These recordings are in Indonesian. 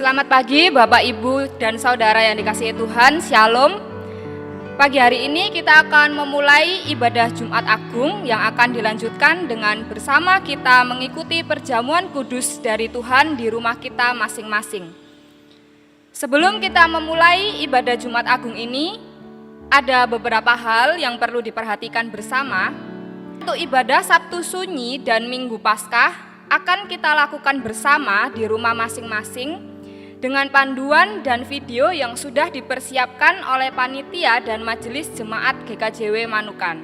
Selamat pagi Bapak, Ibu, dan Saudara yang dikasihi Tuhan, Shalom. Pagi hari ini kita akan memulai ibadah Jumat Agung yang akan dilanjutkan dengan bersama kita mengikuti perjamuan kudus dari Tuhan di rumah kita masing-masing. Sebelum kita memulai ibadah Jumat Agung ini, ada beberapa hal yang perlu diperhatikan bersama. Untuk ibadah Sabtu Sunyi dan Minggu Paskah akan kita lakukan bersama di rumah masing-masing dengan panduan dan video yang sudah dipersiapkan oleh panitia dan majelis jemaat GKJW Manukan.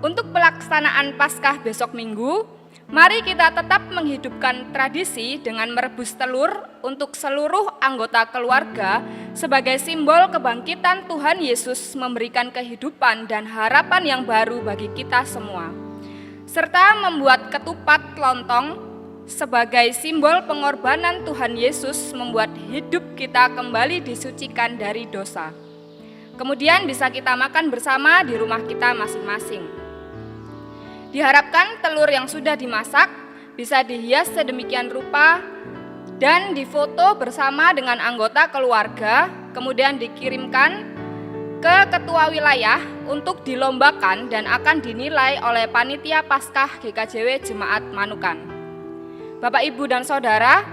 Untuk pelaksanaan Paskah besok Minggu, mari kita tetap menghidupkan tradisi dengan merebus telur untuk seluruh anggota keluarga sebagai simbol kebangkitan Tuhan Yesus memberikan kehidupan dan harapan yang baru bagi kita semua. Serta membuat ketupat lontong sebagai simbol pengorbanan Tuhan Yesus membuat hidup kita kembali disucikan dari dosa. Kemudian bisa kita makan bersama di rumah kita masing-masing. Diharapkan telur yang sudah dimasak bisa dihias sedemikian rupa dan difoto bersama dengan anggota keluarga, kemudian dikirimkan ke ketua wilayah untuk dilombakan dan akan dinilai oleh panitia Paskah GKJW Jemaat Manukan. Bapak, Ibu, dan Saudara,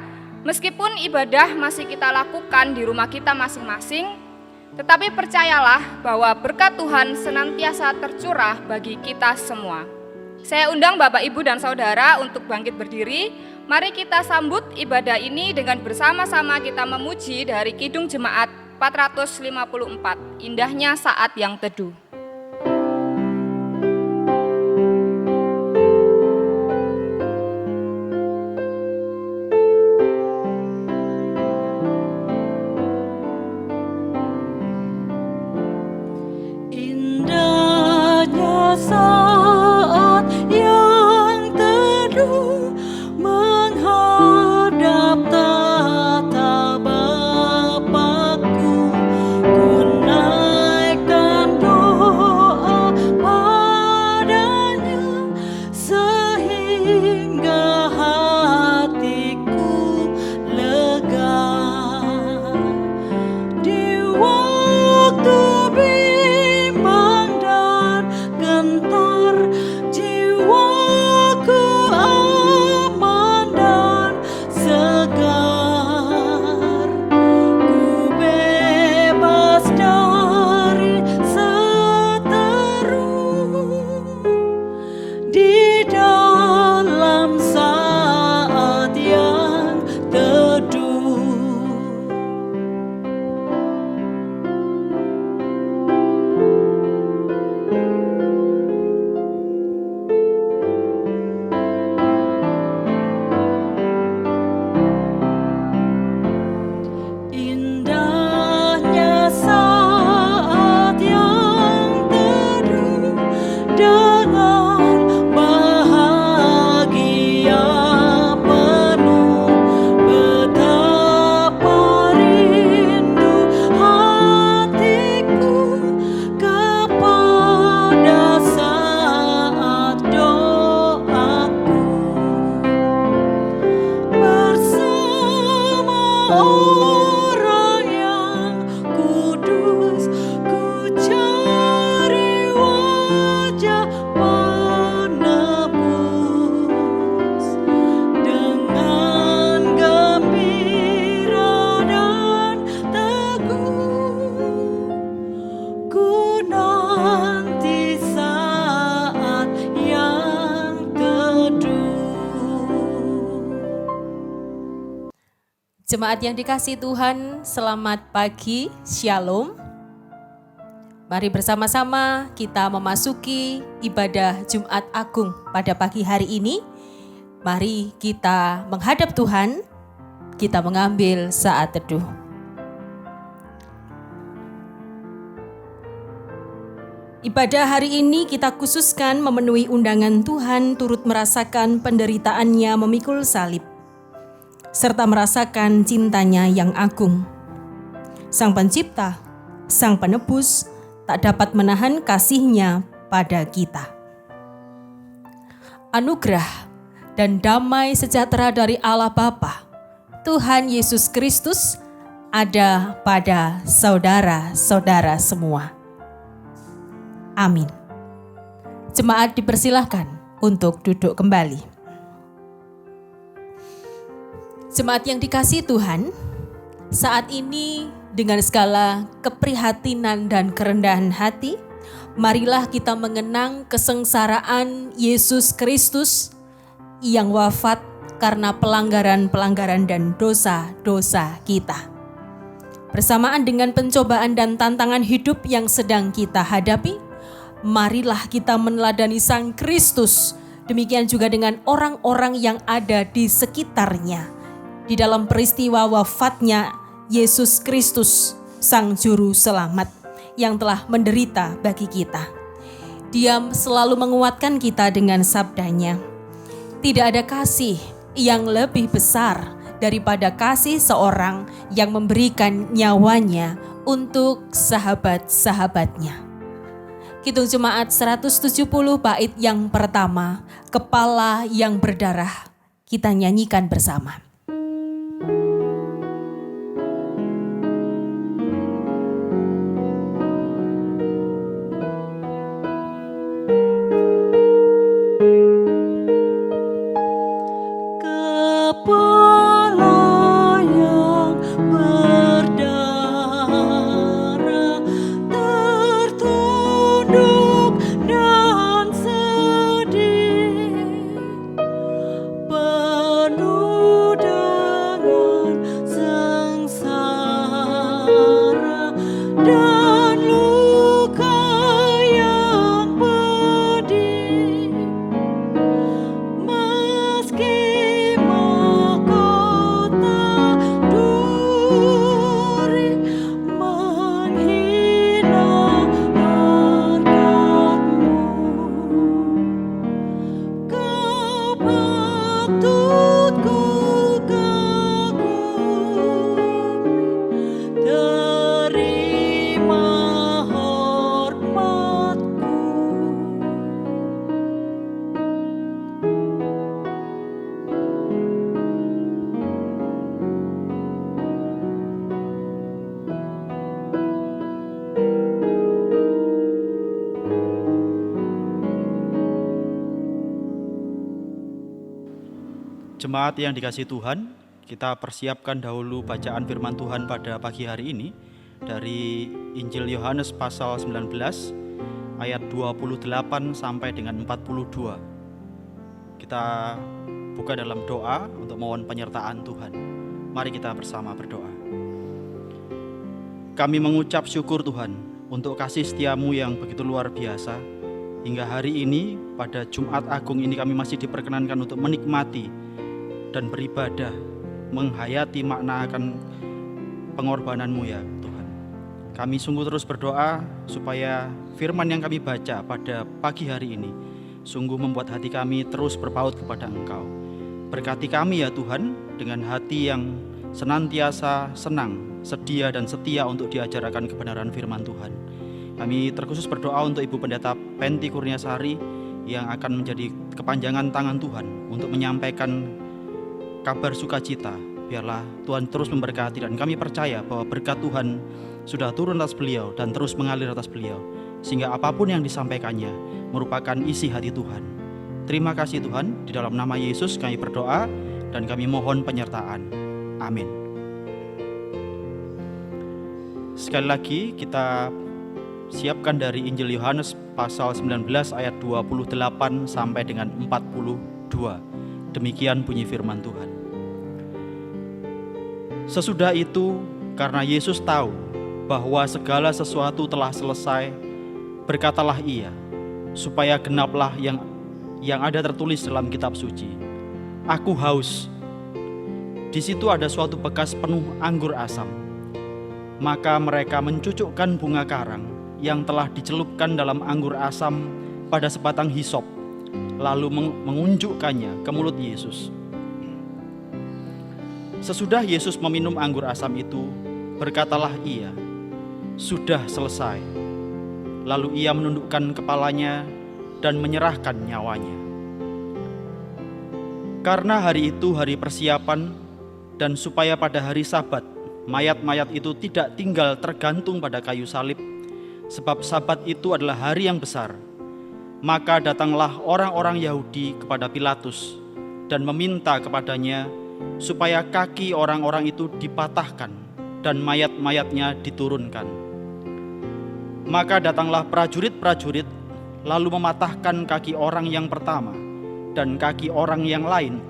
meskipun ibadah masih kita lakukan di rumah kita masing-masing, tetapi percayalah bahwa berkat Tuhan senantiasa tercurah bagi kita semua. Saya undang Bapak, Ibu, dan Saudara untuk bangkit berdiri. Mari kita sambut ibadah ini dengan bersama-sama kita memuji dari Kidung Jemaat 454, Indahnya Saat Yang Teduh. Saat yang teduh menghadap tata Bapa-Ku, ku naikkan doa padanya sehingga hatiku lega. Di waktu jiwaku aman dan segar, ku bebas dari seteru di dalam saat yang teduh. Indahnya saat yang teduh dengan bahagia penuh, betapa rindu hatiku kepada saat doaku bersama orang yang kudus, ku cari wajah penebus dengan gembira dan teguh, ku nanti saat yang teduh. Jemaat yang dikasihi Tuhan, selamat pagi, Shalom. Mari bersama-sama kita memasuki ibadah Jumat Agung pada pagi hari ini. Mari kita menghadap Tuhan, kita mengambil saat teduh. Ibadah hari ini kita khususkan memenuhi undangan Tuhan turut merasakan penderitaannya memikul salib, serta merasakan cintanya yang agung. Sang Pencipta, Sang Penebus, tak dapat menahan kasih-Nya pada kita. Anugerah dan damai sejahtera dari Allah Bapa, Tuhan Yesus Kristus ada pada saudara-saudara semua. Amin. Jemaat dipersilahkan untuk duduk kembali. Jemaat yang dikasihi Tuhan, saat ini dengan segala keprihatinan dan kerendahan hati, marilah kita mengenang kesengsaraan Yesus Kristus yang wafat karena pelanggaran-pelanggaran dan dosa-dosa kita. Bersamaan dengan pencobaan dan tantangan hidup yang sedang kita hadapi, marilah kita meneladani Sang Kristus, demikian juga dengan orang-orang yang ada di sekitarnya. Di dalam peristiwa wafatnya Yesus Kristus, Sang Juru Selamat yang telah menderita bagi kita. Dia selalu menguatkan kita dengan sabdanya, tidak ada kasih yang lebih besar daripada kasih seorang yang memberikan nyawanya untuk sahabat-sahabatnya. Kidung Jemaat 170 bait yang pertama, Kepala yang Berdarah, kita nyanyikan bersama. Kepala yang berdarah tertunduk dan sedih, penuh dengan sengsara dan luka yang pedih. Meski Jemaat yang dikasihi Tuhan, kita persiapkan dahulu bacaan firman Tuhan pada pagi hari ini dari Injil Yohanes pasal 19 ayat 28 sampai dengan 42. Kita buka dalam doa untuk mohon penyertaan Tuhan. Mari kita bersama berdoa. Kami mengucap syukur Tuhan untuk kasih setiamu yang begitu luar biasa. Hingga hari ini pada Jumat Agung ini kami masih diperkenankan untuk menikmati dan beribadah, menghayati makna akan pengorbananmu ya Tuhan. Kami sungguh terus berdoa supaya firman yang kami baca pada pagi hari ini sungguh membuat hati kami terus berpaut kepada Engkau. Berkati kami ya Tuhan dengan hati yang senantiasa senang, sedia dan setia untuk diajarkan kebenaran firman Tuhan. Kami terkhusus berdoa untuk Ibu Pendeta Penti Kurniasari yang akan menjadi kepanjangan tangan Tuhan untuk menyampaikan kabar sukacita. Biarlah Tuhan terus memberkati dan kami percaya bahwa berkat Tuhan sudah turun atas beliau dan terus mengalir atas beliau, sehingga apapun yang disampaikannya merupakan isi hati Tuhan. Terima kasih Tuhan, di dalam nama Yesus kami berdoa dan kami mohon penyertaan. Amin. Sekali lagi kita siapkan dari Injil Yohanes pasal 19 ayat 28 sampai dengan 42. Demikian bunyi firman Tuhan. Sesudah itu, karena Yesus tahu bahwa segala sesuatu telah selesai, berkatalah ia, supaya genaplah yang ada tertulis dalam kitab suci. Aku haus. Di situ ada suatu bekas penuh anggur asam. Maka mereka mencucukkan bunga karang yang telah dicelupkan dalam anggur asam pada sebatang hisop, lalu mengunjukkannya ke mulut Yesus. Sesudah Yesus meminum anggur asam itu, berkatalah ia, sudah selesai. Lalu ia menundukkan kepalanya dan menyerahkan nyawanya. Karena hari itu hari persiapan, dan supaya pada hari Sabat mayat-mayat itu tidak tinggal tergantung pada kayu salib, sebab Sabat itu adalah hari yang besar. Maka datanglah orang-orang Yahudi kepada Pilatus dan meminta kepadanya supaya kaki orang-orang itu dipatahkan dan mayat-mayatnya diturunkan. Maka datanglah prajurit-prajurit lalu mematahkan kaki orang yang pertama dan kaki orang yang lain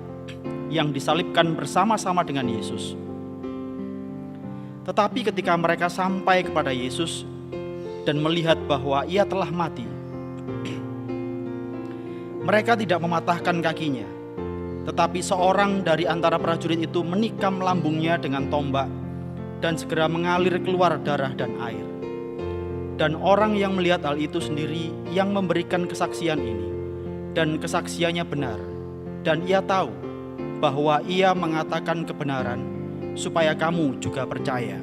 yang disalibkan bersama-sama dengan Yesus. Tetapi ketika mereka sampai kepada Yesus dan melihat bahwa ia telah mati, mereka tidak mematahkan kakinya, tetapi seorang dari antara prajurit itu menikam lambungnya dengan tombak dan segera mengalir keluar darah dan air. Dan orang yang melihat hal itu sendiri yang memberikan kesaksian ini, dan kesaksiannya benar, dan ia tahu bahwa ia mengatakan kebenaran supaya kamu juga percaya.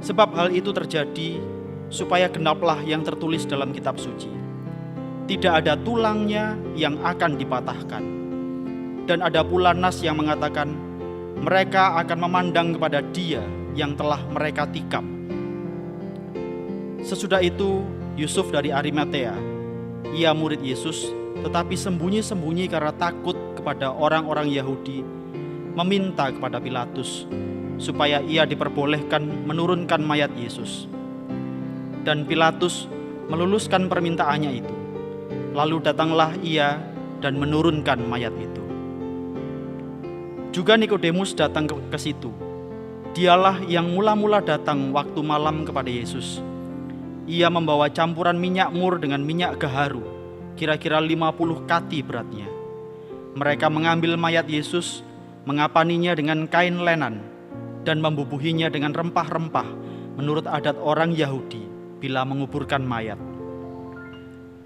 Sebab hal itu terjadi supaya genaplah yang tertulis dalam kitab suci. Tidak ada tulangnya yang akan dipatahkan. Dan ada pula nas yang mengatakan mereka akan memandang kepada dia yang telah mereka tikam. Sesudah itu Yusuf dari Arimatea, ia murid Yesus, tetapi sembunyi-sembunyi karena takut kepada orang-orang Yahudi, meminta kepada Pilatus supaya ia diperbolehkan menurunkan mayat Yesus. Dan Pilatus meluluskan permintaannya itu. Lalu datanglah ia dan menurunkan mayat itu. Juga Nikodemus datang ke situ. Dialah yang mula-mula datang waktu malam kepada Yesus. Ia membawa campuran minyak mur dengan minyak gaharu, kira-kira 50 kati beratnya. Mereka mengambil mayat Yesus, mengapaninya dengan kain lenan, dan membubuhinya dengan rempah-rempah menurut adat orang Yahudi bila menguburkan mayat.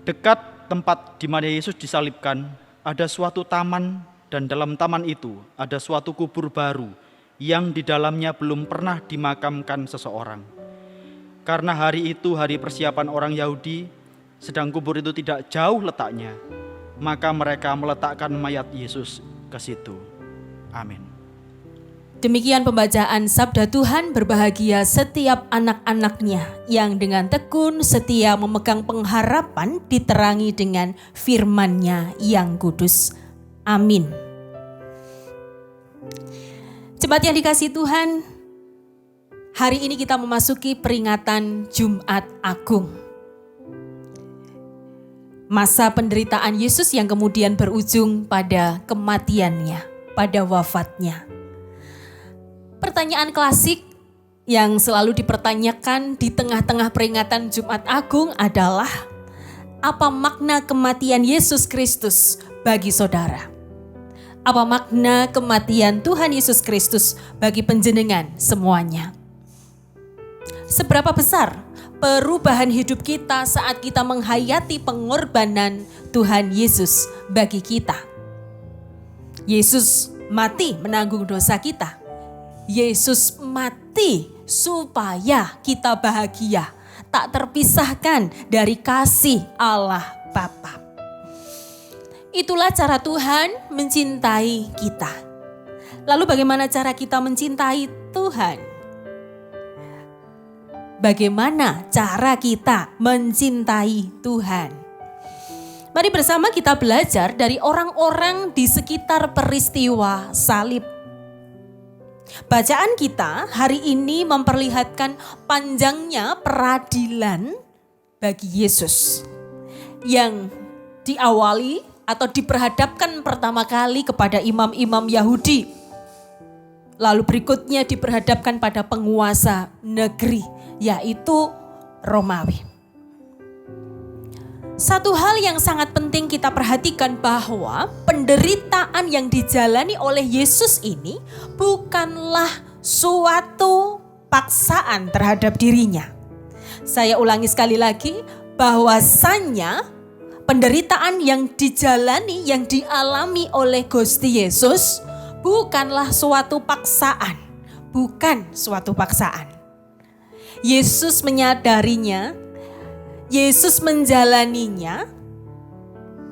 Dekat tempat di mana Yesus disalibkan ada suatu taman, dan dalam taman itu ada suatu kubur baru yang di dalamnya belum pernah dimakamkan seseorang. Karena hari itu hari persiapan orang Yahudi, sedang kubur itu tidak jauh letaknya, maka mereka meletakkan mayat Yesus ke situ. Amin. Demikian pembacaan sabda Tuhan. Berbahagia setiap anak-anaknya yang dengan tekun setia memegang pengharapan diterangi dengan firman-Nya yang kudus. Amin. Jemaat yang dikasihi Tuhan, hari ini kita memasuki peringatan Jumat Agung. Masa penderitaan Yesus yang kemudian berujung pada kematiannya, pada wafatnya. Pertanyaan klasik yang selalu dipertanyakan di tengah-tengah peringatan Jumat Agung adalah, apa makna kematian Yesus Kristus bagi saudara? Apa makna kematian Tuhan Yesus Kristus bagi panjenengan semuanya? Seberapa besar perubahan hidup kita saat kita menghayati pengorbanan Tuhan Yesus bagi kita? Yesus mati menanggung dosa kita. Yesus mati supaya kita bahagia, tak terpisahkan dari kasih Allah Bapa. Itulah cara Tuhan mencintai kita. Lalu bagaimana cara kita mencintai Tuhan? Bagaimana cara kita mencintai Tuhan? Mari bersama kita belajar dari orang-orang di sekitar peristiwa salib. Bacaan kita hari ini memperlihatkan panjangnya peradilan bagi Yesus yang diawali atau diperhadapkan pertama kali kepada imam-imam Yahudi. Lalu berikutnya diperhadapkan pada penguasa negeri, yaitu Romawi. Satu hal yang sangat penting kita perhatikan bahwa penderitaan yang dijalani oleh Yesus ini bukanlah suatu paksaan terhadap dirinya. Saya ulangi sekali lagi, bahwasannya penderitaan yang dijalani, yang dialami oleh Gusti Yesus bukanlah suatu paksaan, bukan suatu paksaan. Yesus menyadarinya, Yesus menjalaninya,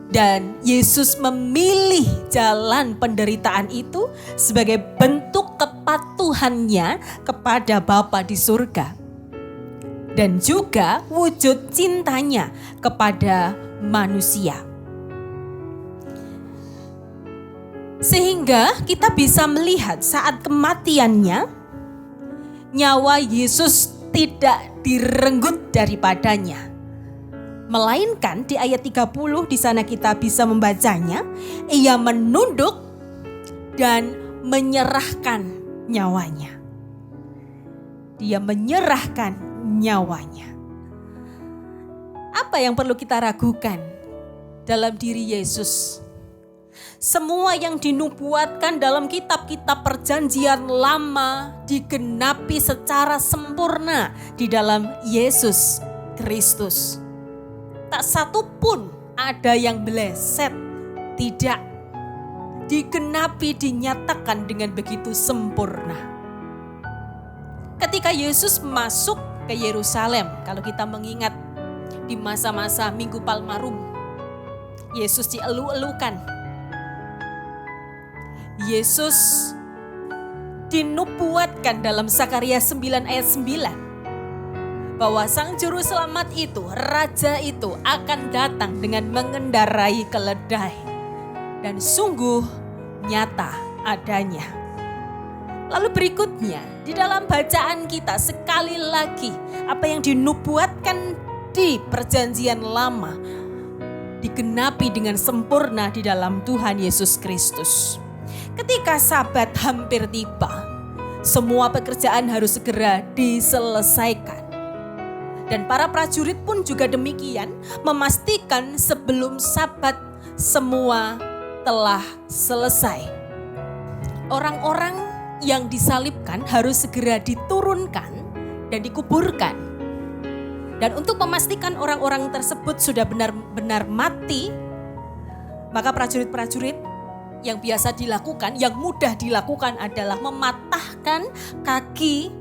Dan Yesus memilih jalan penderitaan itu sebagai bentuk kepatuhannya kepada Bapa di surga. Dan juga wujud cintanya kepada manusia. Sehingga kita bisa melihat saat kematiannya, nyawa Yesus tidak direnggut daripadanya. Melainkan di ayat 30 di sana kita bisa membacanya, ia menunduk dan menyerahkan nyawanya. Dia menyerahkan nyawanya. Apa yang perlu kita ragukan dalam diri Yesus? Semua yang dinubuatkan dalam kitab-kitab perjanjian lama digenapi secara sempurna di dalam Yesus Kristus. Tak satu pun ada yang meleset, tidak. Digenapi, dinyatakan dengan begitu sempurna. Ketika Yesus masuk ke Yerusalem, kalau kita mengingat di masa-masa Minggu Palmarum, Yesus dielu-elukan. Yesus dinubuatkan dalam Zakaria 9 ayat 9 bahwa Sang Juru Selamat itu, Raja itu akan datang dengan mengendarai keledai, dan sungguh nyata adanya. Lalu berikutnya di dalam bacaan kita sekali lagi apa yang dinubuatkan di perjanjian lama digenapi dengan sempurna di dalam Tuhan Yesus Kristus. Ketika Sabat hampir tiba, semua pekerjaan harus segera diselesaikan. Dan para prajurit pun juga demikian, memastikan sebelum Sabat semua telah selesai. Orang-orang yang disalibkan harus segera diturunkan dan dikuburkan. Dan untuk memastikan orang-orang tersebut sudah benar-benar mati, maka prajurit-prajurit yang biasa dilakukan, yang mudah dilakukan adalah mematahkan kaki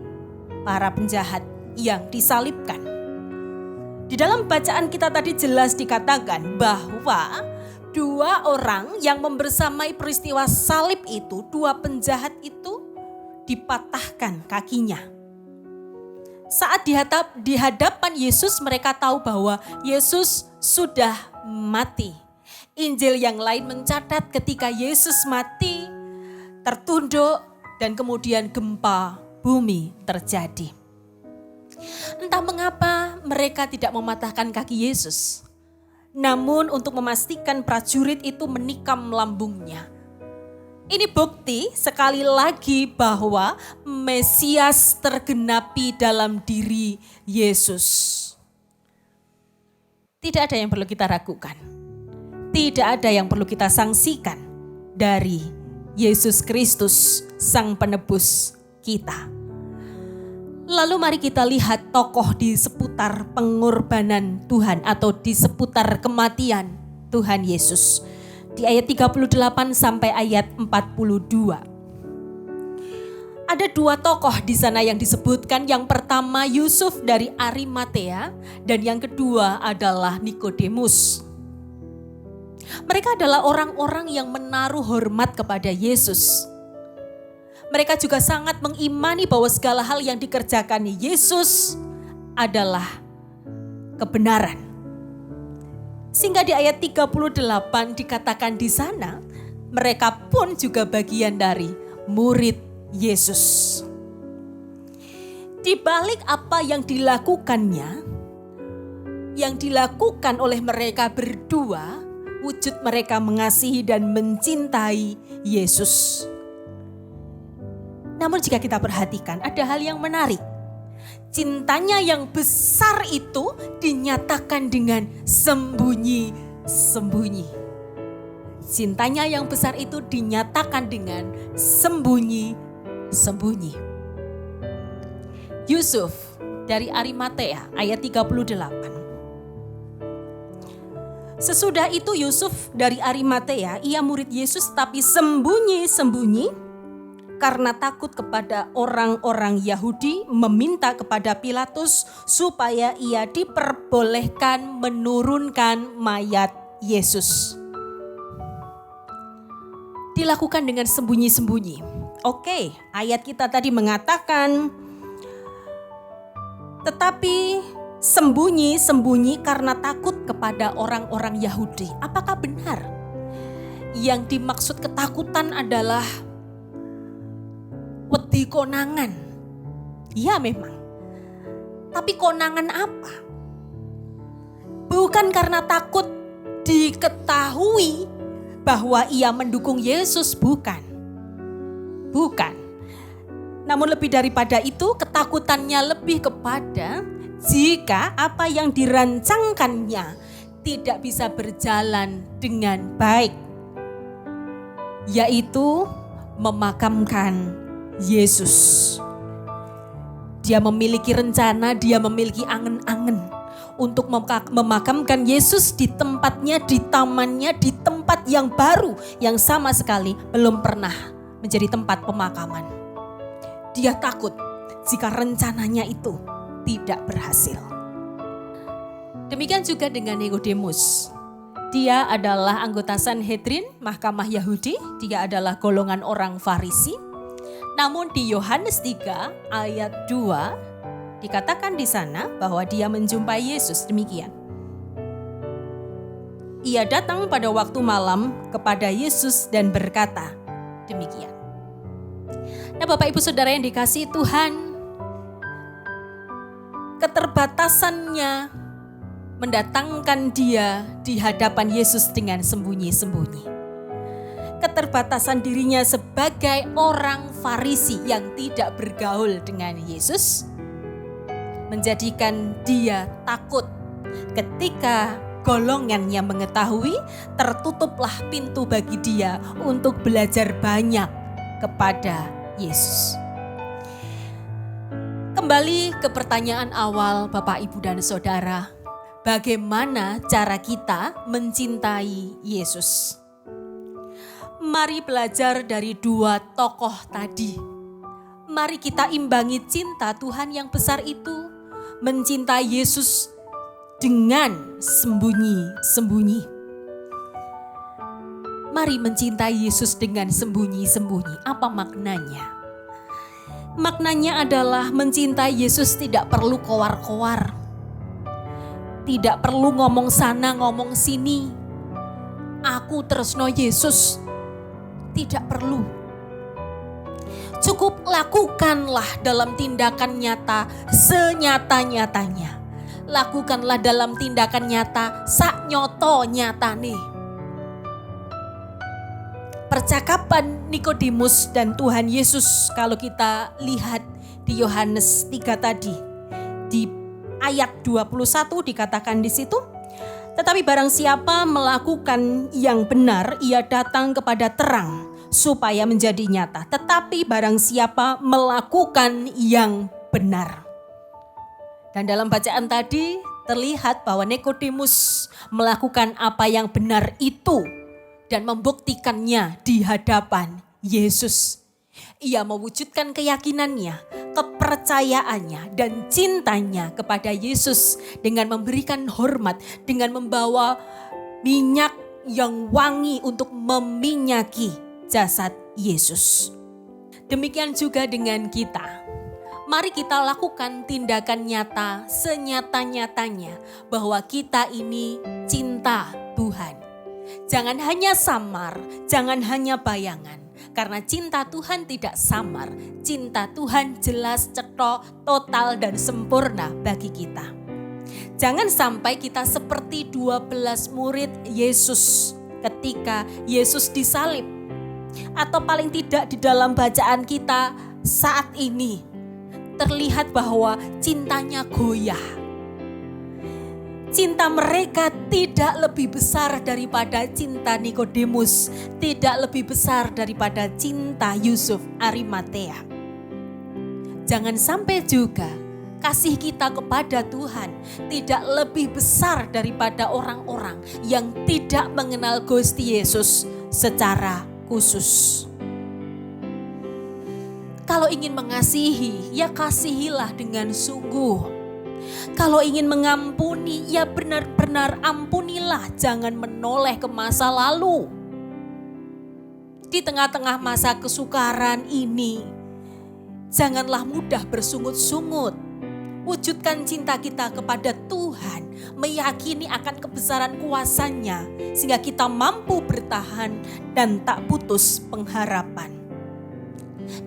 para penjahat yang disalibkan. Di dalam bacaan kita tadi jelas dikatakan bahwa dua orang yang membersamai peristiwa salib itu, dua penjahat itu dipatahkan kakinya. Saat di hadapan Yesus mereka tahu bahwa Yesus sudah mati. Injil yang lain mencatat ketika Yesus mati, tertunduk dan kemudian gempa bumi terjadi. Entah mengapa mereka tidak mematahkan kaki Yesus. Namun untuk memastikan prajurit itu menikam lambungnya. Ini bukti sekali lagi bahwa Mesias tergenapi dalam diri Yesus. Tidak ada yang perlu kita ragukan. Tidak ada yang perlu kita sangsikan dari Yesus Kristus, Sang Penebus kita. Lalu mari kita lihat tokoh di seputar pengorbanan Tuhan atau di seputar kematian Tuhan Yesus. Di ayat 38 sampai ayat 42. Ada dua tokoh di sana yang disebutkan. Yang pertama Yusuf dari Arimatea dan yang kedua adalah Nikodemus. Mereka adalah orang-orang yang menaruh hormat kepada Yesus. Mereka juga sangat mengimani bahwa segala hal yang dikerjakan Yesus adalah kebenaran. Sehingga di ayat 38 dikatakan di sana, mereka pun juga bagian dari murid Yesus. Di balik apa yang dilakukannya, yang dilakukan oleh mereka berdua, wujud mereka mengasihi dan mencintai Yesus. Namun jika kita perhatikan ada hal yang menarik. Cintanya yang besar itu dinyatakan dengan sembunyi-sembunyi. Cintanya yang besar itu dinyatakan dengan sembunyi-sembunyi. Yusuf dari Arimatea ayat 38. Sesudah itu Yusuf dari Arimatea, ia murid Yesus tapi sembunyi-sembunyi karena takut kepada orang-orang Yahudi, meminta kepada Pilatus supaya ia diperbolehkan menurunkan mayat Yesus. Dilakukan dengan sembunyi-sembunyi. Oke, ayat kita tadi mengatakan, tetapi sembunyi-sembunyi karena takut kepada orang-orang Yahudi. Apakah benar? Yang dimaksud ketakutan adalah wedi konangan. Ya memang. Tapi konangan apa? Bukan karena takut diketahui bahwa ia mendukung Yesus, bukan. Bukan. Namun lebih daripada itu, ketakutannya lebih kepada jika apa yang dirancangkannya tidak bisa berjalan dengan baik, yaitu memakamkan Yesus. Dia memiliki rencana, dia memiliki angen-angen untuk memakamkan Yesus di tempatnya, di tamannya, di tempat yang baru yang sama sekali belum pernah menjadi tempat pemakaman. Dia takut jika rencananya itu tidak berhasil. Demikian juga dengan Nikodemus. Dia adalah anggota Sanhedrin, mahkamah Yahudi. Dia adalah golongan orang Farisi. Namun di Yohanes 3 ayat 2 dikatakan di sana bahwa dia menjumpai Yesus demikian. Ia datang pada waktu malam kepada Yesus dan berkata demikian. Nah, Bapak Ibu Saudara yang dikasihi Tuhan, keterbatasannya mendatangkan dia di hadapan Yesus dengan sembunyi-sembunyi. Keterbatasan dirinya sebagai orang Farisi yang tidak bergaul dengan Yesus menjadikan dia takut ketika golongannya mengetahui, tertutuplah pintu bagi dia untuk belajar banyak kepada Yesus. Kembali ke pertanyaan awal Bapak, Ibu, dan Saudara. Bagaimana cara kita mencintai Yesus? Mari belajar dari dua tokoh tadi. Mari kita imbangi cinta Tuhan yang besar itu. Mencintai Yesus dengan sembunyi-sembunyi. Mari mencintai Yesus dengan sembunyi-sembunyi. Apa maknanya? Maknanya adalah mencintai Yesus tidak perlu kowar-kowar. Tidak perlu ngomong sana, ngomong sini. Aku tresno Yesus. Tidak perlu. Cukup lakukanlah dalam tindakan nyata senyata-nyatanya. Lakukanlah dalam tindakan nyata sak nyoto nyatane. Percakapan Nikodemus dan Tuhan Yesus kalau kita lihat di Yohanes 3 tadi. Di ayat 21 dikatakan di situ, tetapi barang siapa melakukan yang benar, ia datang kepada terang supaya menjadi nyata. Tetapi barang siapa melakukan yang benar. Dan dalam bacaan tadi terlihat bahwa Nikodemus melakukan apa yang benar itu dan membuktikannya di hadapan Yesus. Ia mewujudkan keyakinannya, kepercayaannya, dan cintanya kepada Yesus dengan memberikan hormat, dengan membawa minyak yang wangi untuk meminyaki jasad Yesus. Demikian juga dengan kita. Mari kita lakukan tindakan nyata senyata-nyatanya bahwa kita ini cinta Tuhan. Jangan hanya samar, jangan hanya bayangan. Karena cinta Tuhan tidak samar, cinta Tuhan jelas, cetok, total, dan sempurna bagi kita. Jangan sampai kita seperti 12 murid Yesus ketika Yesus disalib. Atau paling tidak di dalam bacaan kita saat ini terlihat bahwa cintanya goyah. Cinta mereka tidak lebih besar daripada cinta Nikodemus, tidak lebih besar daripada cinta Yusuf Arimatea. Jangan sampai juga kasih kita kepada Tuhan tidak lebih besar daripada orang-orang yang tidak mengenal Gusti Yesus secara khusus. Kalau ingin mengasihi, ya kasihilah dengan sungguh. Kalau ingin mengampuni, ya benar-benar ampunilah, jangan menoleh ke masa lalu. Di tengah-tengah masa kesukaran ini, janganlah mudah bersungut-sungut. Wujudkan cinta kita kepada Tuhan, meyakini akan kebesaran kuasa-Nya, sehingga kita mampu bertahan dan tak putus pengharapan.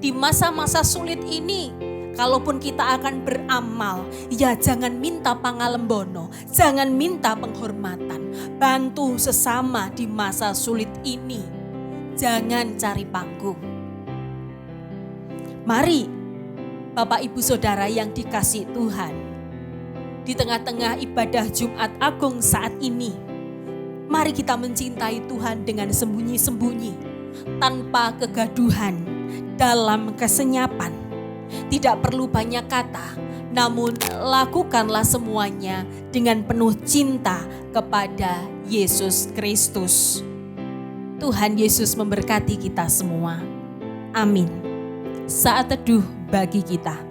Di masa-masa sulit ini, kalaupun kita akan beramal, ya jangan minta pangalembono, jangan minta penghormatan. Bantu sesama di masa sulit ini, jangan cari panggung. Mari Bapak Ibu Saudara yang dikasihi Tuhan, di tengah-tengah ibadah Jumat Agung saat ini, mari kita mencintai Tuhan dengan sembunyi-sembunyi, tanpa kegaduhan, dalam kesenyapan. Tidak perlu banyak kata, namun lakukanlah semuanya dengan penuh cinta kepada Yesus Kristus. Tuhan Yesus memberkati kita semua. Amin. Saat teduh bagi kita.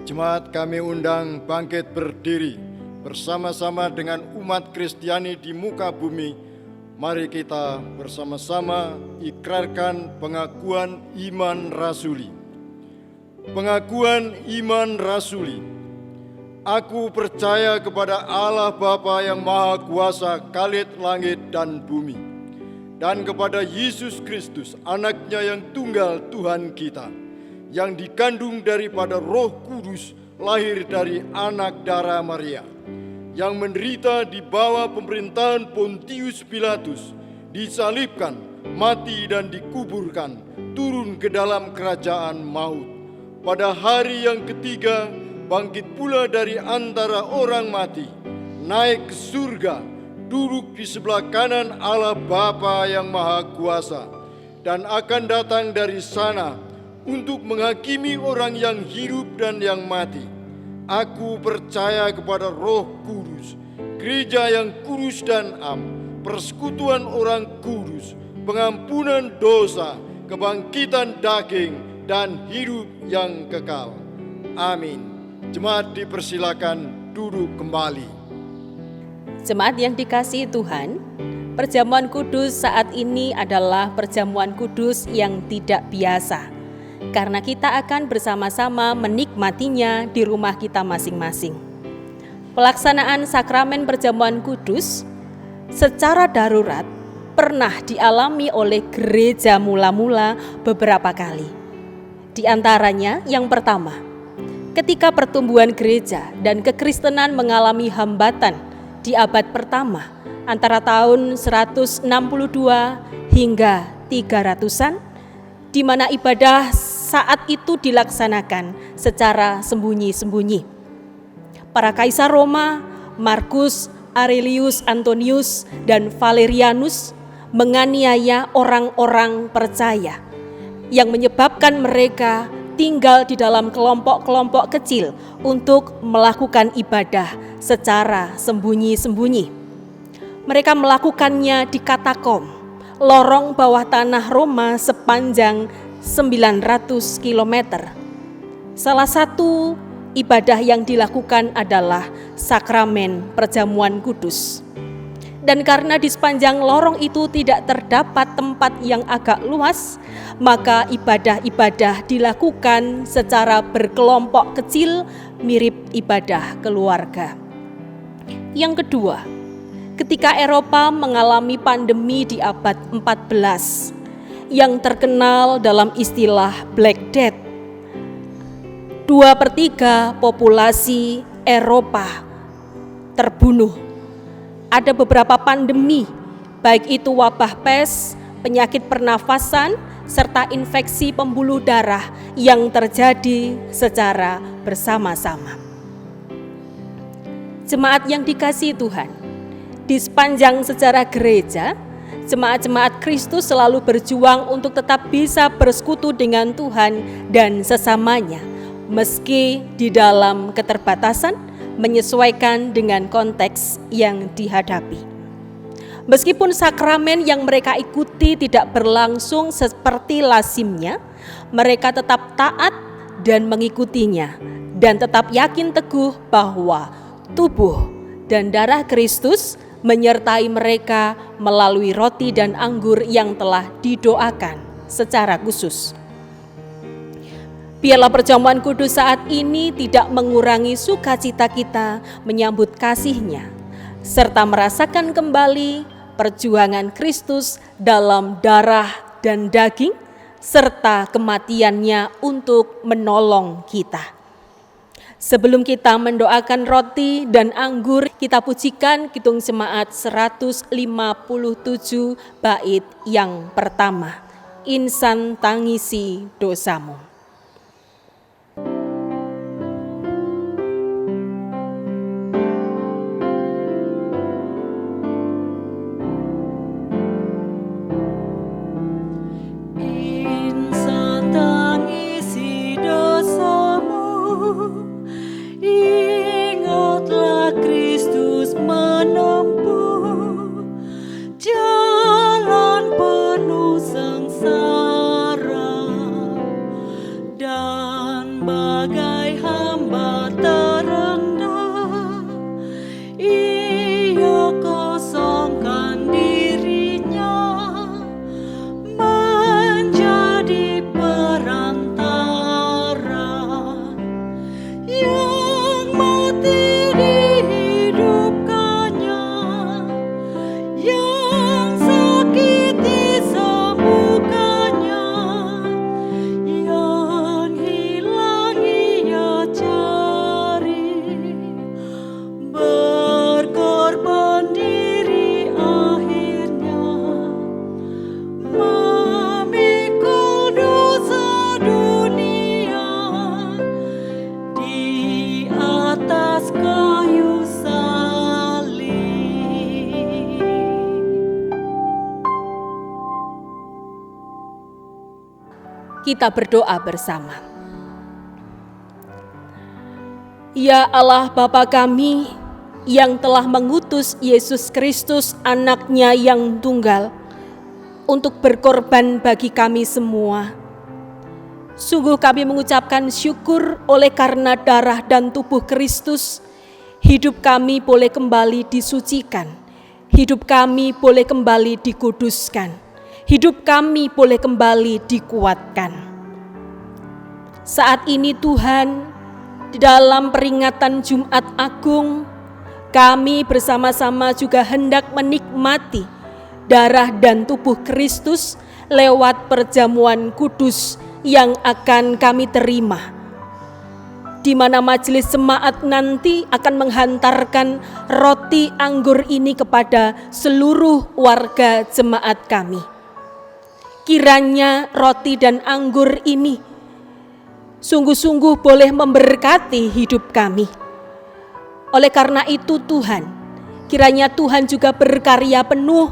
Jemaat kami undang bangkit berdiri bersama-sama dengan umat Kristiani di muka bumi. Mari kita bersama-sama ikrarkan pengakuan iman rasuli. Pengakuan iman rasuli. Aku percaya kepada Allah Bapa yang Maha Kuasa, Khalid langit dan bumi, dan kepada Yesus Kristus, Anak-Nya yang tunggal Tuhan kita, yang dikandung daripada Roh Kudus, lahir dari anak darah Maria, yang menderita di bawah pemerintahan Pontius Pilatus, disalibkan, mati dan dikuburkan, turun ke dalam kerajaan maut. Pada hari yang ketiga, bangkit pula dari antara orang mati, naik ke surga, duduk di sebelah kanan Allah Bapa yang Maha Kuasa, dan akan datang dari sana untuk menghakimi orang yang hidup dan yang mati. Aku percaya kepada Roh Kudus, gereja yang kudus dan am, persekutuan orang kudus, pengampunan dosa, kebangkitan daging, dan hidup yang kekal. Amin. Jemaat dipersilakan duduk kembali. Jemaat yang dikasihi Tuhan, perjamuan kudus saat ini adalah perjamuan kudus yang tidak biasa, karena kita akan bersama-sama menikmatinya di rumah kita masing-masing. Pelaksanaan sakramen perjamuan kudus secara darurat pernah dialami oleh gereja mula-mula beberapa kali. Di antaranya yang pertama, ketika pertumbuhan gereja dan kekristenan mengalami hambatan di abad pertama antara tahun 162 hingga 300-an, di mana ibadah saat itu dilaksanakan secara sembunyi-sembunyi. Para kaisar Roma, Markus Aurelius Antonius dan Valerianus menganiaya orang-orang percaya, yang menyebabkan mereka tinggal di dalam kelompok-kelompok kecil untuk melakukan ibadah secara sembunyi-sembunyi. Mereka melakukannya di katakom, lorong bawah tanah Roma sepanjang 900 km. Salah satu ibadah yang dilakukan adalah sakramen perjamuan kudus. Dan karena di sepanjang lorong itu tidak terdapat tempat yang agak luas, maka ibadah-ibadah dilakukan secara berkelompok kecil mirip ibadah keluarga. Yang kedua, ketika Eropa mengalami pandemi di abad 14 yang terkenal dalam istilah Black Death, 2/3 populasi Eropa terbunuh. Ada beberapa pandemi, baik itu wabah pes, penyakit pernafasan, serta infeksi pembuluh darah yang terjadi secara bersama-sama. Jemaat yang dikasihi Tuhan, di sepanjang sejarah gereja, jemaat-jemaat Kristus selalu berjuang untuk tetap bisa bersekutu dengan Tuhan dan sesamanya, meski di dalam keterbatasan, menyesuaikan dengan konteks yang dihadapi. Meskipun sakramen yang mereka ikuti tidak berlangsung seperti lazimnya, mereka tetap taat dan mengikutinya, dan tetap yakin teguh bahwa tubuh dan darah Kristus menyertai mereka melalui roti dan anggur yang telah didoakan secara khusus. Biarlah perjamuan kudus saat ini tidak mengurangi sukacita kita menyambut kasih-Nya, serta merasakan kembali perjuangan Kristus dalam darah dan daging, serta kematian-Nya untuk menolong kita. Sebelum kita mendoakan roti dan anggur, kita pujikan Kidung Jemaat 157 bait yang pertama, Insan tangisi dosamu. Insan tangisi dosamu, ingatlah Kristus menempuh jalan penuh sengsara, dan bagai hamba terendah, ia kosongkan dirinya menjadi perantara yang mati dihidupkannya, yang sakit disembuhkannya, yang hilang ia cari, berkorban diri akhirnya, memikul dosa dunia di atas kayu salib. Kita berdoa bersama. Ya Allah Bapa kami yang telah mengutus Yesus Kristus anak-Nya yang tunggal untuk berkorban bagi kami semua. Sungguh kami mengucapkan syukur oleh karena darah dan tubuh Kristus, hidup kami boleh kembali disucikan, hidup kami boleh kembali dikuduskan, hidup kami boleh kembali dikuatkan. Saat ini Tuhan, di dalam peringatan Jumat Agung, kami bersama-sama juga hendak menikmati darah dan tubuh Kristus lewat perjamuan kudus yang akan kami terima, di mana majelis jemaat nanti akan menghantarkan roti anggur ini kepada seluruh warga jemaat kami. Kiranya roti dan anggur ini sungguh-sungguh boleh memberkati hidup kami. Oleh karena itu Tuhan, kiranya Tuhan juga berkarya penuh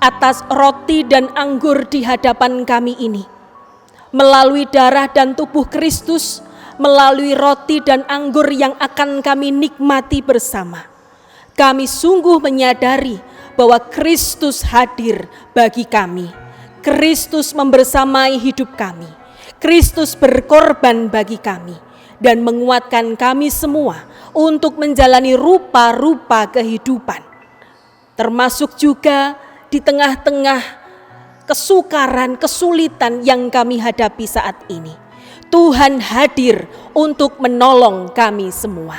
atas roti dan anggur di hadapan kami ini. Melalui darah dan tubuh Kristus, melalui roti dan anggur yang akan kami nikmati bersama, kami sungguh menyadari bahwa Kristus hadir bagi kami. Kristus membersamai hidup kami. Kristus berkorban bagi kami dan menguatkan kami semua untuk menjalani rupa-rupa kehidupan, termasuk juga di tengah-tengah kesukaran, kesulitan yang kami hadapi saat ini. Tuhan hadir untuk menolong kami semua.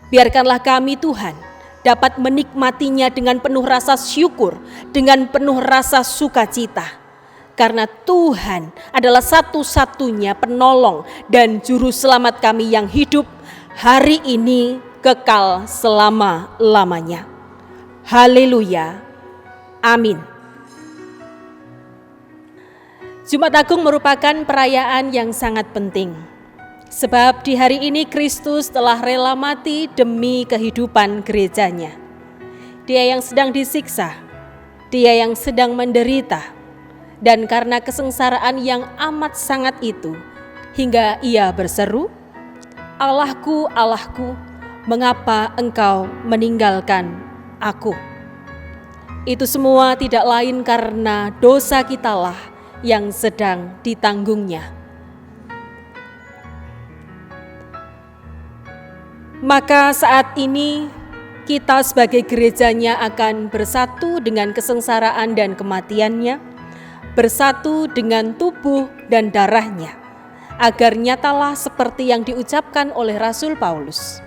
Biarkanlah kami Tuhan dapat menikmatinya dengan penuh rasa syukur, dengan penuh rasa sukacita. Karena Tuhan adalah satu-satunya penolong dan juru selamat kami yang hidup hari ini, kekal selama-lamanya. Haleluya. Amin. Jumat Agung merupakan perayaan yang sangat penting. Sebab di hari ini Kristus telah rela mati demi kehidupan gerejanya. Dia yang sedang disiksa, dia yang sedang menderita, dan karena kesengsaraan yang amat sangat itu, hingga ia berseru, "Allahku, Allahku, mengapa engkau meninggalkan aku?" Itu semua tidak lain karena dosa kitalah yang sedang ditanggungnya. Maka saat ini kita sebagai gerejanya akan bersatu dengan kesengsaraan dan kematiannya, bersatu dengan tubuh dan darahnya, agar nyatalah seperti yang diucapkan oleh Rasul Paulus.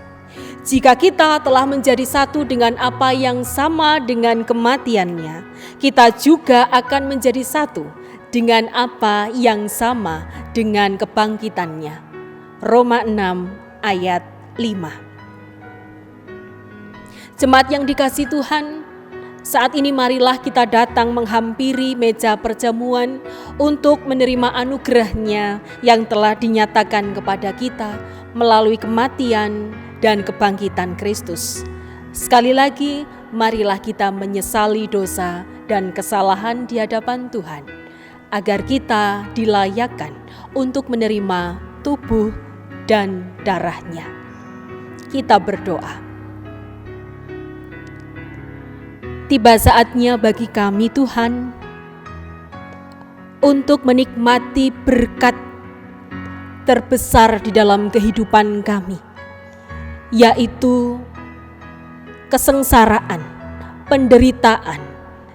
Jika kita telah menjadi satu dengan apa yang sama dengan kematiannya, kita juga akan menjadi satu dengan apa yang sama dengan kebangkitannya. Roma 6 ayat 5. Jemaat yang dikasihi Tuhan, saat ini marilah kita datang menghampiri meja perjamuan untuk menerima anugerah-Nya yang telah dinyatakan kepada kita melalui kematian dan kebangkitan Kristus. Sekali lagi, marilah kita menyesali dosa dan kesalahan di hadapan Tuhan, agar kita dilayakkan untuk menerima tubuh dan darah-Nya. Kita berdoa. Tiba saatnya bagi kami Tuhan untuk menikmati berkat terbesar di dalam kehidupan kami, yaitu kesengsaraan, penderitaan,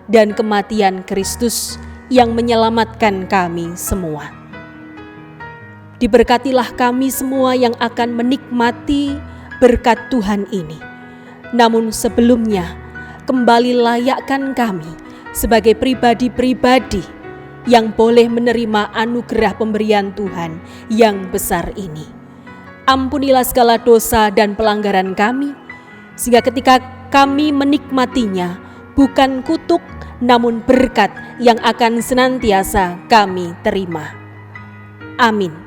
dan kematian Kristus yang menyelamatkan kami semua. Diberkatilah kami semua yang akan menikmati berkat Tuhan ini. Namun sebelumnya, kembali layakkan kami sebagai pribadi-pribadi yang boleh menerima anugerah pemberian Tuhan yang besar ini. Ampunilah segala dosa dan pelanggaran kami, sehingga ketika kami menikmatinya, bukan kutuk, namun berkat yang akan senantiasa kami terima. Amin.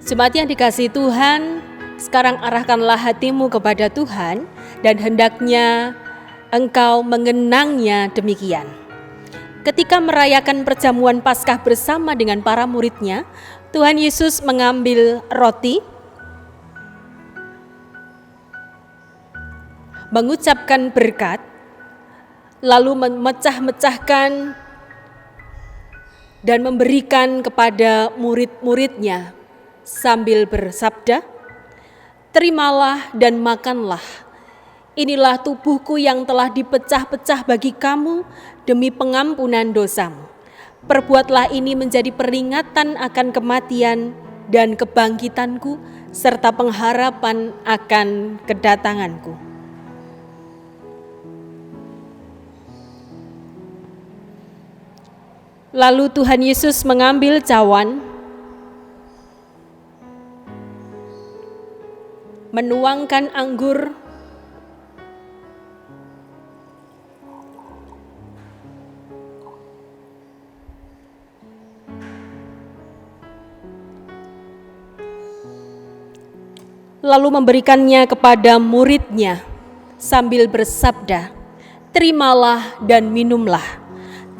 Jemaat yang dikasihi Tuhan, sekarang arahkanlah hatimu kepada Tuhan dan hendaknya engkau mengenangnya demikian. Ketika merayakan perjamuan Paskah bersama dengan para murid-Nya, Tuhan Yesus mengambil roti, mengucapkan berkat, lalu memecah-mecahkan dan memberikan kepada murid-murid-Nya sambil bersabda, "Terimalah dan makanlah. Inilah tubuhku yang telah dipecah-pecah bagi kamu demi pengampunan dosamu. Perbuatlah ini menjadi peringatan akan kematian dan kebangkitanku serta pengharapan akan kedatanganku." Lalu Tuhan Yesus mengambil cawan, menuangkan anggur, lalu memberikannya kepada murid-Nya sambil bersabda, "Terimalah dan minumlah.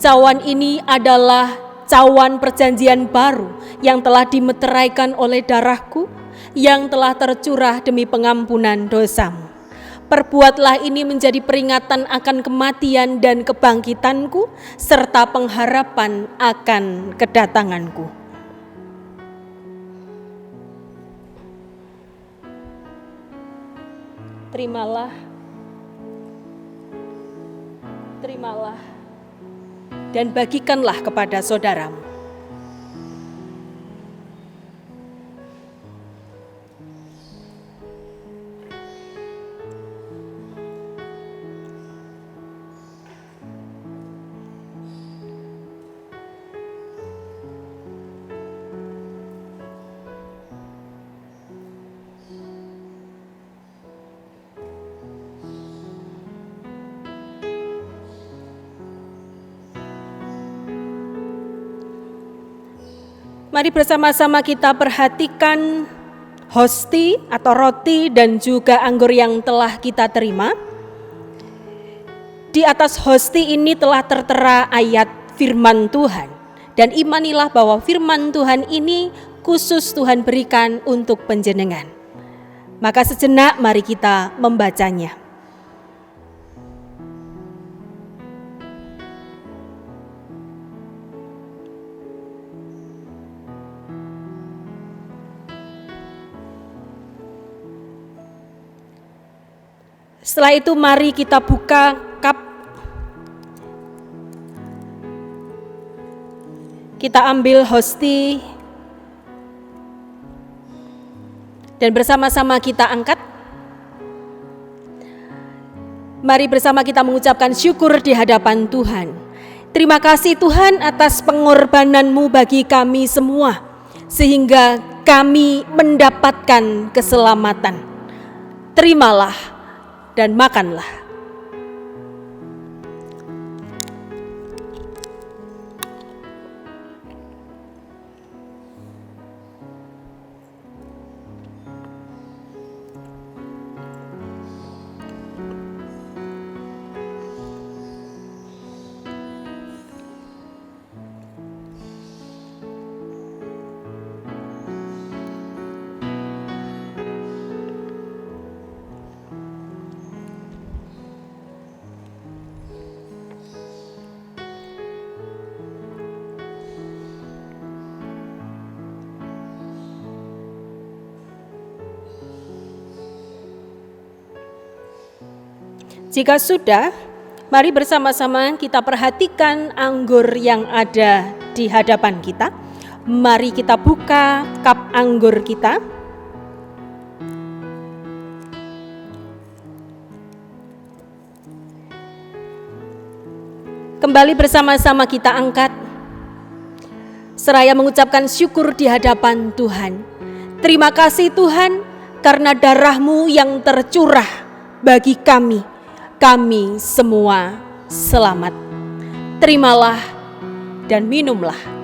Cawan ini adalah cawan perjanjian baru yang telah dimeteraikan oleh darahku, yang telah tercurah demi pengampunan dosamu. Perbuatlah ini menjadi peringatan akan kematian dan kebangkitanku, serta pengharapan akan kedatanganku." Terimalah, terimalah, dan bagikanlah kepada saudaramu. Mari bersama-sama kita perhatikan hosti atau roti dan juga anggur yang telah kita terima. Di atas hosti ini telah tertera ayat firman Tuhan. Dan imanilah bahwa firman Tuhan ini khusus Tuhan berikan untuk panjenengan. Maka sejenak mari kita membacanya. Setelah itu mari kita buka cup. Kita ambil hosti dan bersama-sama kita angkat. Mari bersama kita mengucapkan syukur di hadapan Tuhan. Terima kasih Tuhan atas pengorbanan-Mu bagi kami semua, sehingga kami mendapatkan keselamatan. Terimalah dan makanlah. Jika sudah, mari bersama-sama kita perhatikan anggur yang ada di hadapan kita. Mari kita buka cup anggur kita. Kembali bersama-sama kita angkat, seraya mengucapkan syukur di hadapan Tuhan. Terima kasih Tuhan, karena darah-Mu yang tercurah bagi kami semua selamat. Terimalah dan minumlah.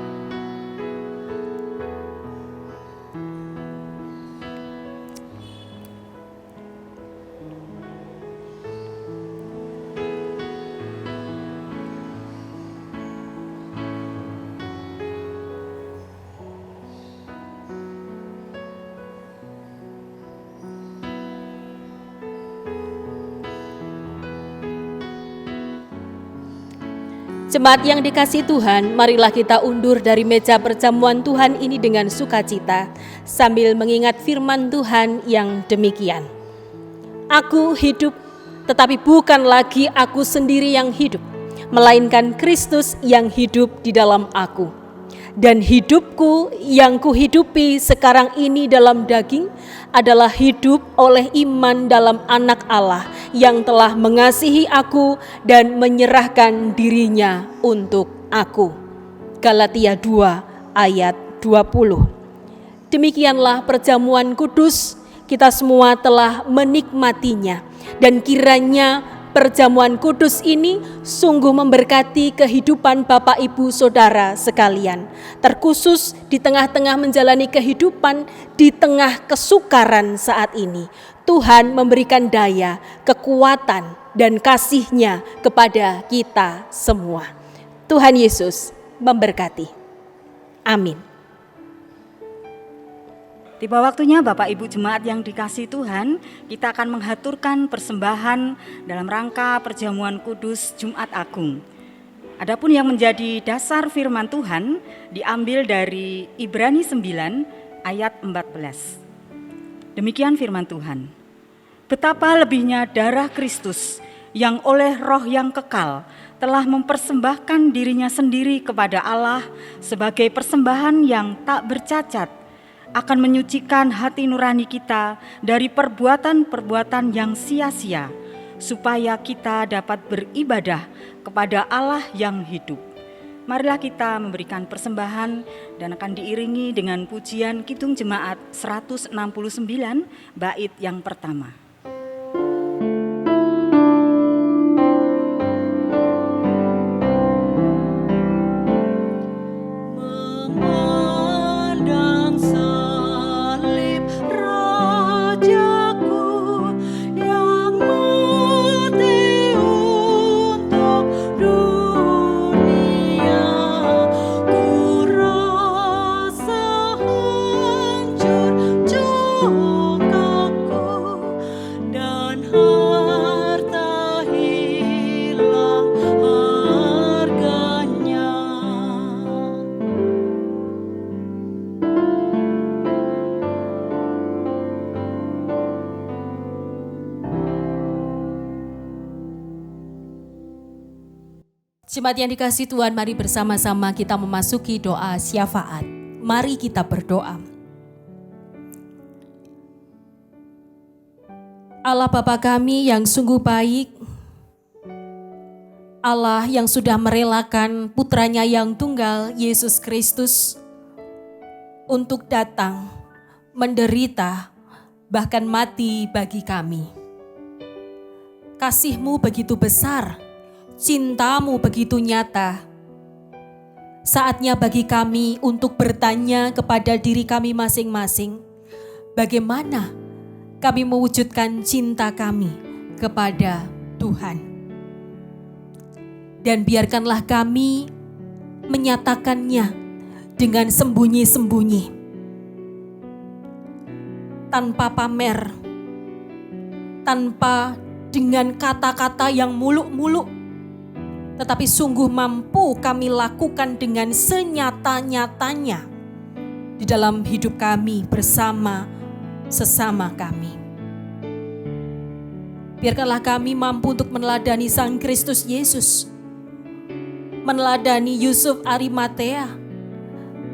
Jemaat yang dikasihi Tuhan, marilah kita undur dari meja perjamuan Tuhan ini dengan sukacita, sambil mengingat firman Tuhan yang demikian. Aku hidup, tetapi bukan lagi aku sendiri yang hidup, melainkan Kristus yang hidup di dalam aku. Dan hidupku yang kuhidupi sekarang ini dalam daging adalah hidup oleh iman dalam Anak Allah yang telah mengasihi aku dan menyerahkan dirinya untuk aku. Galatia 2 ayat 20. Demikianlah perjamuan kudus, kita semua telah menikmatinya, dan kiranya perjamuan kudus ini sungguh memberkati kehidupan Bapak Ibu Saudara sekalian, terkhusus di tengah-tengah menjalani kehidupan di tengah kesukaran saat ini. Tuhan memberikan daya, kekuatan, dan kasih-Nya kepada kita semua. Tuhan Yesus memberkati. Amin. Tiba waktunya Bapak Ibu Jemaat yang dikasihi Tuhan, kita akan menghaturkan persembahan dalam rangka perjamuan kudus Jumat Agung. Adapun yang menjadi dasar firman Tuhan diambil dari Ibrani 9 ayat 14. Demikian firman Tuhan. Betapa lebihnya darah Kristus yang oleh Roh yang kekal telah mempersembahkan dirinya sendiri kepada Allah sebagai persembahan yang tak bercacat, akan menyucikan hati nurani kita dari perbuatan-perbuatan yang sia-sia, supaya kita dapat beribadah kepada Allah yang hidup. Marilah kita memberikan persembahan dan akan diiringi dengan pujian Kidung Jemaat 169 bait yang pertama. Jemaat yang dikasihi Tuhan, mari bersama-sama kita memasuki doa syafaat. Mari kita berdoa. Allah Bapa kami yang sungguh baik, Allah yang sudah merelakan putranya yang tunggal, Yesus Kristus, untuk datang, menderita, bahkan mati bagi kami. Kasih-Mu begitu besar, cinta-Mu begitu nyata. Saatnya bagi kami untuk bertanya kepada diri kami masing-masing, bagaimana kami mewujudkan cinta kami kepada Tuhan. Dan biarkanlah kami menyatakannya dengan sembunyi-sembunyi, tanpa pamer, tanpa dengan kata-kata yang muluk-muluk, tetapi sungguh mampu kami lakukan dengan senyata-nyatanya di dalam hidup kami bersama sesama kami. Biarkanlah kami mampu untuk meneladani Sang Kristus Yesus, meneladani Yusuf Arimatea,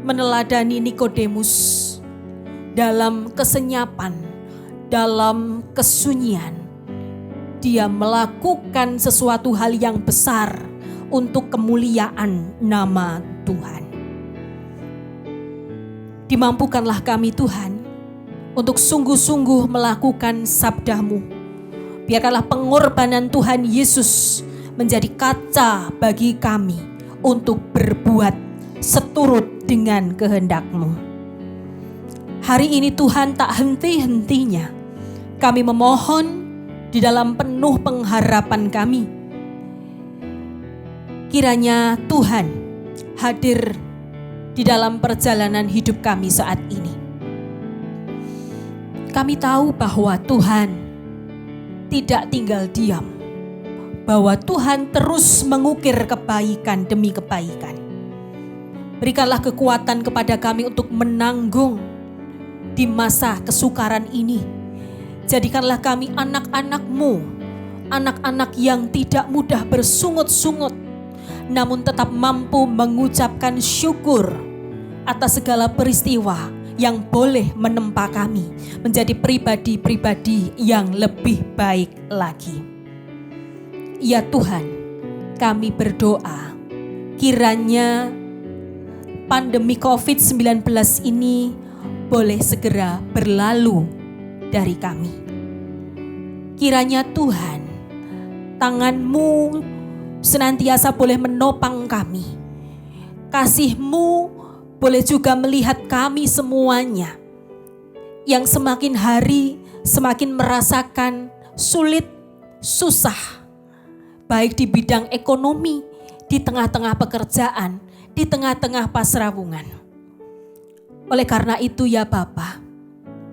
meneladani Nikodemus dalam kesenyapan, dalam kesunyian. Dia melakukan sesuatu hal yang besar untuk kemuliaan nama Tuhan. Dimampukanlah kami Tuhan untuk sungguh-sungguh melakukan sabda-Mu. Biarkanlah pengorbanan Tuhan Yesus menjadi kaca bagi kami untuk berbuat seturut dengan kehendak-Mu. Hari ini Tuhan, tak henti-hentinya kami memohon di dalam penuh pengharapan kami. Kiranya Tuhan hadir di dalam perjalanan hidup kami saat ini. Kami tahu bahwa Tuhan tidak tinggal diam, bahwa Tuhan terus mengukir kebaikan demi kebaikan. Berikanlah kekuatan kepada kami untuk menanggung di masa kesukaran ini. Jadikanlah kami anak-anak-Mu, anak-anak yang tidak mudah bersungut-sungut, namun tetap mampu mengucapkan syukur atas segala peristiwa yang boleh menempa kami menjadi pribadi-pribadi yang lebih baik lagi. Ya Tuhan, kami berdoa kiranya pandemi COVID-19 ini boleh segera berlalu dari kami. Kiranya Tuhan, tangan-Mu senantiasa boleh menopang kami. Kasih-Mu boleh juga melihat kami semuanya yang semakin hari semakin merasakan sulit, susah, baik di bidang ekonomi, di tengah-tengah pekerjaan, di tengah-tengah pasrahungan. Oleh karena itu ya Bapa,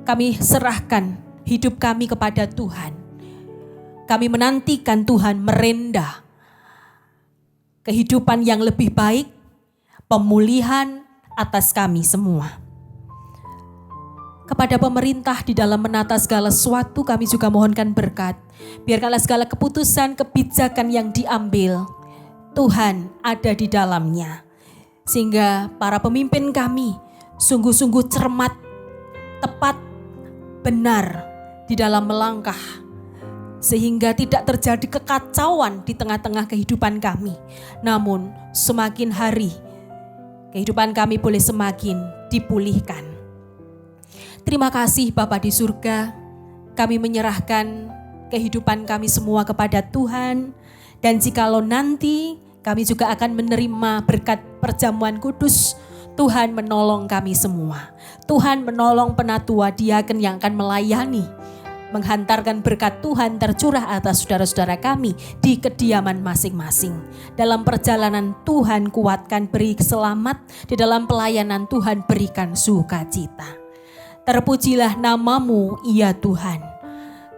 kami serahkan hidup kami kepada Tuhan. Kami menantikan Tuhan merendah kehidupan yang lebih baik, pemulihan atas kami semua. Kepada pemerintah di dalam menata segala sesuatu kami juga mohonkan berkat. Biarkanlah segala keputusan, kebijakan yang diambil, Tuhan ada di dalamnya. Sehingga para pemimpin kami sungguh-sungguh cermat, tepat, benar di dalam melangkah. Sehingga tidak terjadi kekacauan di tengah-tengah kehidupan kami. Namun semakin hari kehidupan kami boleh semakin dipulihkan. Terima kasih Bapa di surga, kami menyerahkan kehidupan kami semua kepada Tuhan. Dan jikalau nanti kami juga akan menerima berkat perjamuan kudus, Tuhan menolong kami semua. Tuhan menolong penatua diaken yang akan melayani, menghantarkan berkat Tuhan tercurah atas saudara-saudara kami di kediaman masing-masing. Dalam perjalanan Tuhan kuatkan, beri selamat. Di dalam pelayanan Tuhan berikan sukacita. Terpujilah nama-Mu ya Tuhan.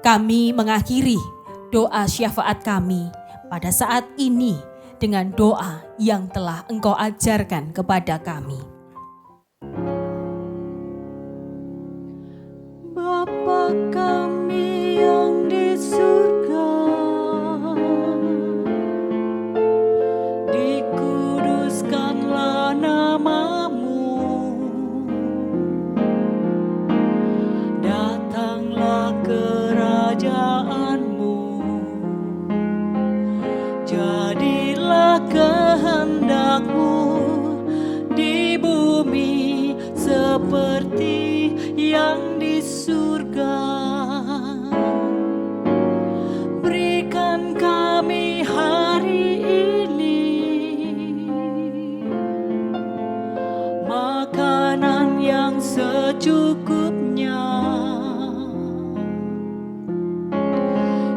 Kami mengakhiri doa syafaat kami pada saat ini dengan doa yang telah Engkau ajarkan kepada kami. Bapa kami yang di surga, seperti yang di surga. Berikan kami hari ini makanan yang secukupnya.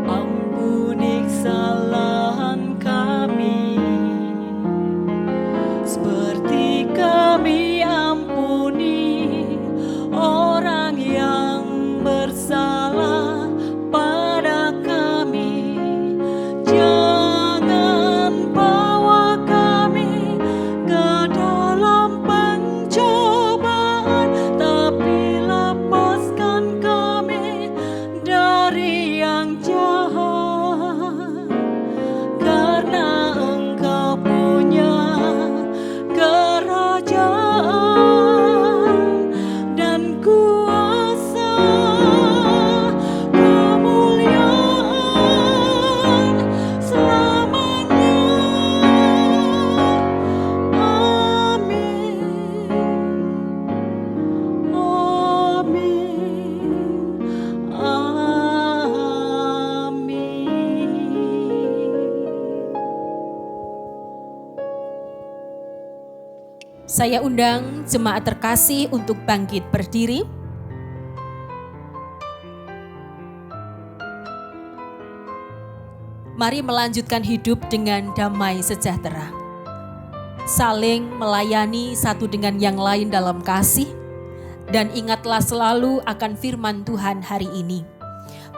Ampuni kesalahan kami seperti kami ampuni orang yang bersalah pada kami. Jangan bawa kami ke dalam pencobaan, tapi lepaskan kami dari yang jahat. Karena Engkau punya kerajaan dan kuasa, kemuliaan selamanya. Amin. Saya undang jemaat terkasih untuk bangkit berdiri. Mari melanjutkan hidup dengan damai sejahtera. Saling melayani satu dengan yang lain dalam kasih. Dan ingatlah selalu akan firman Tuhan hari ini.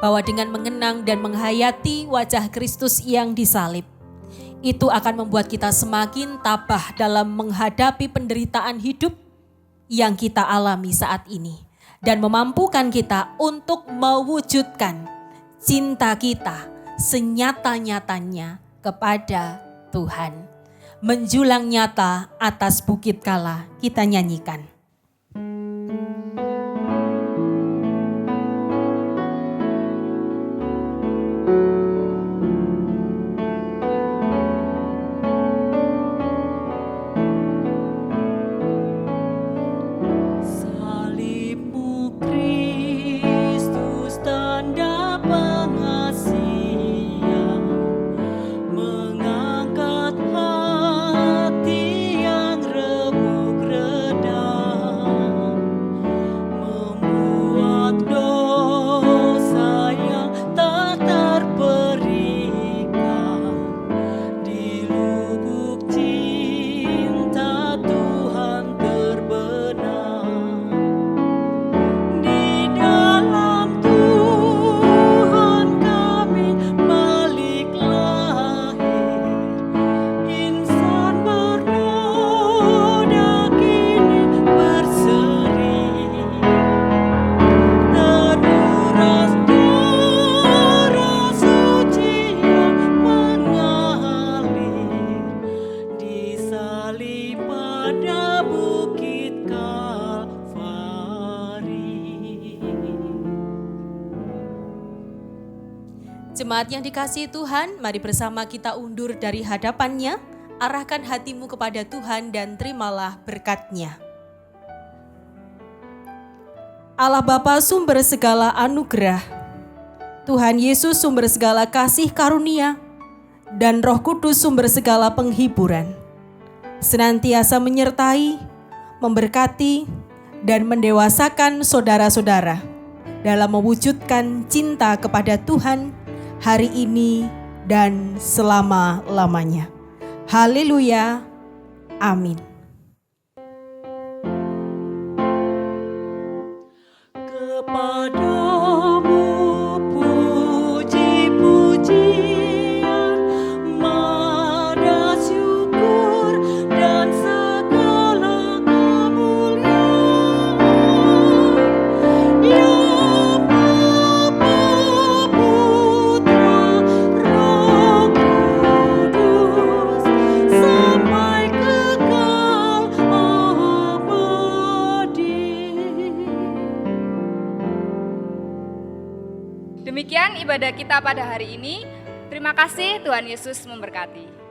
Bahwa dengan mengenang dan menghayati wajah Kristus yang disalib, itu akan membuat kita semakin tabah dalam menghadapi penderitaan hidup yang kita alami saat ini. Dan memampukan kita untuk mewujudkan cinta kita senyata-nyatanya kepada Tuhan. Menjulang nyata atas bukit kala, kita nyanyikan. Salibmu Kristus, tanda pengasihan, mengangkat hati yang remuk redam, membuat dosa yang tak terperikat. Di lubuk cinta Tuhan terbenam. Di dalam Tuhan kami balik lahir. Insan bernoda kini berseri. Teruras darah suci yang mengalir, disalib pada bukit Kalvari. Jemaat yang dikasihi Tuhan, mari bersama kita undur dari hadapannya, arahkan hatimu kepada Tuhan dan terimalah berkat-Nya. Allah Bapa sumber segala anugerah, Tuhan Yesus sumber segala kasih karunia, dan Roh Kudus sumber segala penghiburan, senantiasa menyertai, memberkati, dan mendewasakan saudara-saudara dalam mewujudkan cinta kepada Tuhan hari ini dan selama-lamanya. Haleluya. Amin. Kepadamu puji-pujian, mada syukur dan segala kemuliaan. Ya Bapa, Putra, Roh Kudus, sampai kekal abadi. Demikian ibadah kita pada hari ini. Terima kasih, Tuhan Yesus memberkati.